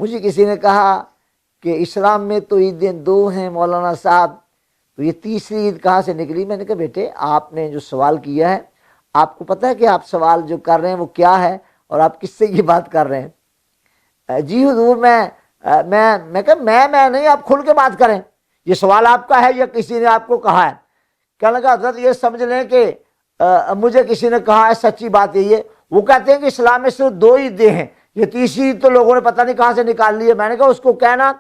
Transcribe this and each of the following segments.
مجھے کسی نے کہا کہ اسلام میں تو عیدیں 2 ہیں مولانا صاحب، تو یہ تیسری عید کہاں سے نکلی؟ میں نے کہا بیٹے آپ نے جو سوال کیا ہے، آپ کو پتہ ہے کہ آپ سوال جو کر رہے ہیں وہ کیا ہے اور آپ کس سے یہ بات کر رہے ہیں؟ جی حضور میں کہا میں نہیں، آپ کھل کے بات کریں، یہ سوال آپ کا ہے یا کسی نے آپ کو کہا ہے؟ کہنے لگا حضرت یہ سمجھ لیں کہ مجھے کسی نے کہا ہے، سچی بات یہی ہے۔ وہ کہتے ہیں کہ اسلام میں صرف 2 عیدیں ہیں، یہ تیسری عید تو لوگوں نے پتہ نہیں کہاں سے نکال لی ہے۔ میں نے کہا اس کو کہنا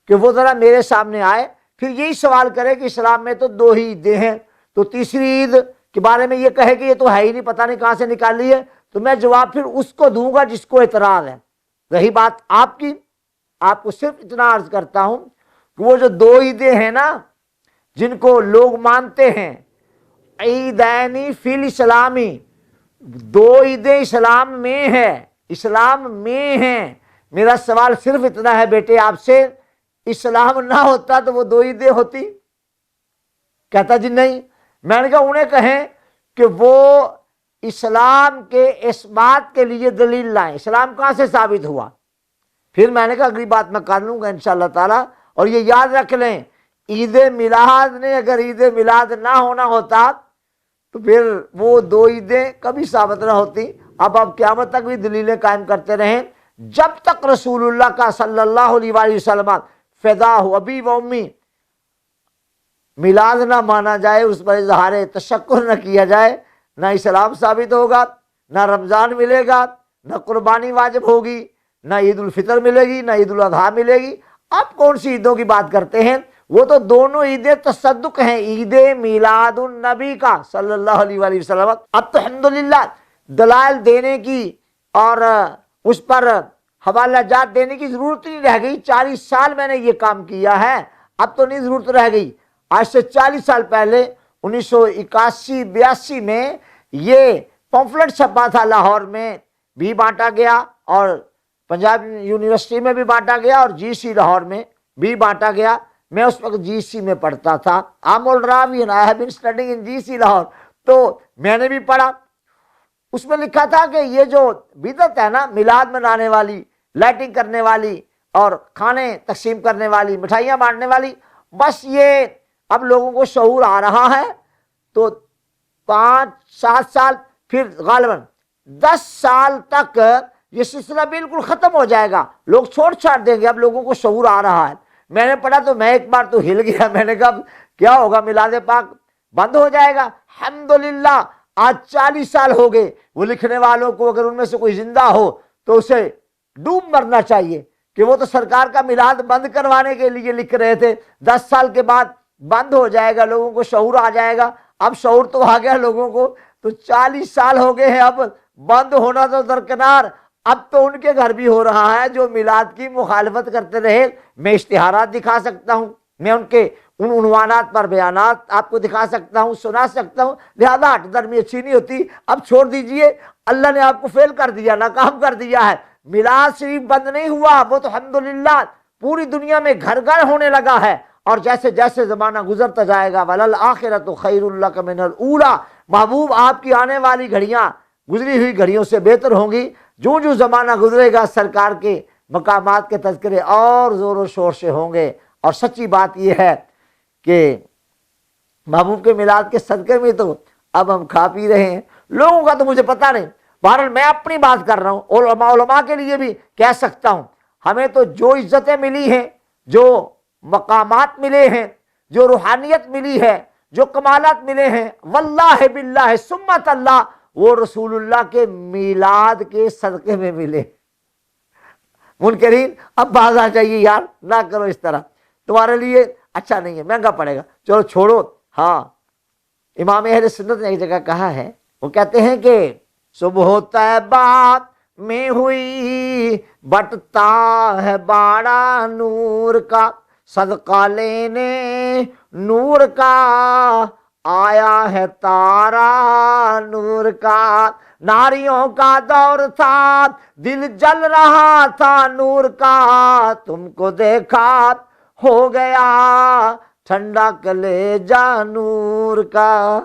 کہ وہ ذرا میرے سامنے آئے، پھر یہی سوال کرے کہ اسلام میں تو 2 ہی عیدیں ہیں، تو تیسری عید کے بارے میں یہ کہے کہ یہ تو ہے ہی نہیں، پتہ نہیں کہاں سے نکال لی ہے، تو میں جواب پھر اس کو دوں گا جس کو اعتراض ہے۔ رہی بات آپ کی، آپ کو صرف اتنا عرض کرتا ہوں کہ وہ جو 2 عیدیں ہیں نا جن کو لوگ مانتے ہیں، عیدینی فی الاسلامی، 2 عیدیں اسلام میں ہے، اسلام میں ہیں۔ میرا سوال صرف اتنا ہے بیٹے آپ سے، اسلام نہ ہوتا تو وہ 2 عیدیں ہوتی؟ کہتا جی نہیں۔ میں نے کہا انہیں کہیں کہ وہ اسلام کے اس بات کے لیے دلیل لائیں، اسلام کہاں سے ثابت ہوا؟ پھر میں نے کہا اگلی بات میں کر لوں گا انشاءاللہ تعالی۔ اور یہ یاد رکھ لیں، عید میلاد نے اگر عید میلاد نہ ہونا ہوتا تو پھر وہ 2 عیدیں کبھی ثابت نہ ہوتی۔ اب آپ قیامت تک بھی دلیلیں قائم کرتے رہیں، جب تک رسول اللہ کا صلی اللہ علیہ وآلہ وسلم فدا ہو ابی و امی میلاد نہ مانا جائے، اس پر اظہار تشکر نہ کیا جائے، نہ اسلام ثابت ہوگا، نہ رمضان ملے گا، نہ قربانی واجب ہوگی، نہ عید الفطر ملے گی، نہ عید الاضحیٰ ملے گی۔ آپ کون سی عیدوں کی بات کرتے ہیں؟ وہ تو دونوں عیدیں تصدق ہیں، عید میلاد النبی کا صلی اللہ علیہ وآلہ وسلم۔ اب تو الحمدللہ دلائل دینے کی اور اس پر حوالہ جات دینے کی ضرورت نہیں رہ گئی۔ 40 سال میں نے یہ کام کیا ہے، اب تو نہیں ضرورت رہ گئی۔ آج سے 40 سال پہلے 1981-82 میں یہ پمفلٹ چھپا تھا، لاہور میں بھی بانٹا گیا اور پنجاب یونیورسٹی میں بھی بانٹا گیا اور جی سی لاہور میں بھی بانٹا گیا۔ میں اس وقت جی سی میں پڑھتا تھا، I'm already and I have been studying in جی سی لاہور، تو میں نے بھی پڑھا۔ اس میں لکھا تھا کہ یہ جو بدعت ہے نا، میلاد منانے والی، لائٹنگ کرنے والی اور کھانے تقسیم کرنے والی، مٹھائیاں بانٹنے والی، بس یہ اب لوگوں کو شعور آ رہا ہے، تو 5-7 سال پھر غالباً 10 سال تک یہ سلسلہ بالکل ختم ہو جائے گا، لوگ چھوڑ دیں گے، اب لوگوں کو شعور آ رہا ہے۔ میں نے پڑھا تو میں ایک بار تو ہل گیا، میں نے کہا کیا ہوگا، میلاد پاک بند ہو جائے گا؟ الحمدللہ آج 40 سال ہو گئے۔ وہ لکھنے والوں کو اگر ان میں سے کوئی زندہ ہو تو اسے ڈوب مرنا چاہیے کہ وہ تو سرکار کا میلاد بند کروانے کے لیے لکھ رہے تھے، 10 سال کے بعد بند ہو جائے گا، لوگوں کو شعور آ جائے گا۔ اب شعور تو آ گیا لوگوں کو، تو 40 سال ہو گئے ہیں، اب بند ہونا تو درکنار، اب تو ان کے گھر بھی ہو رہا ہے جو میلاد کی مخالفت کرتے رہے۔ میں اشتہارات دکھا سکتا ہوں، میں ان کے ان عنوانات پر بیانات آپ کو دکھا سکتا ہوں، سنا سکتا ہوں، لہذا ہٹ درمی اچھی نہیں ہوتی۔ اب چھوڑ دیجئے، اللہ نے آپ کو فیل کر دیا، ناکام کر دیا ہے۔ میلاد شریف بند نہیں ہوا، وہ تو الحمدللہ پوری دنیا میں گھر گھر ہونے لگا ہے، اور جیسے جیسے زمانہ گزرتا جائے گا وَلَلْآخِرَةُ خَيْرٌ لَكَ مِنَ الْأُولَىٰ، محبوب آپ کی آنے والی گھڑیاں گزری ہوئی گھڑیوں سے بہتر ہوں گی۔ جو جو زمانہ گزرے گا سرکار کے مقامات کے تذکرے اور زور و شور سے ہوں گے۔ اور سچی بات یہ ہے کہ محبوب کے میلاد کے صدقے میں تو اب ہم کھا پی رہے ہیں، لوگوں کا تو مجھے پتہ نہیں۔ بہرحال میں اپنی بات کر رہا ہوں، علماء کے لیے بھی کہہ سکتا ہوں، ہمیں تو جو عزتیں ملی ہیں، جو مقامات ملے ہیں، جو روحانیت ملی ہے، جو کمالات ملے ہیں، واللہ باللہ سمت اللہ، وہ رسول اللہ کے میلاد کے صدقے میں ملے۔ منکرین اب باز آ جائیے، یار نہ کرو اس طرح، تمہارے لیے اچھا نہیں ہے، مہنگا پڑے گا، چلو چھوڑو۔ ہاں، امام اہل سنت نے ایک جگہ کہا ہے، وہ کہتے ہیں کہ صبح طیبہ میں ہوئی بٹتا ہے باڑا نور کا، صدقہ لینے نور کا آیا ہے تارا نور کا، ناریوں کا دور تھا دل جل رہا تھا نور کا، تم کو دیکھا ہو گیا ٹھنڈا کلیجہ نور کا۔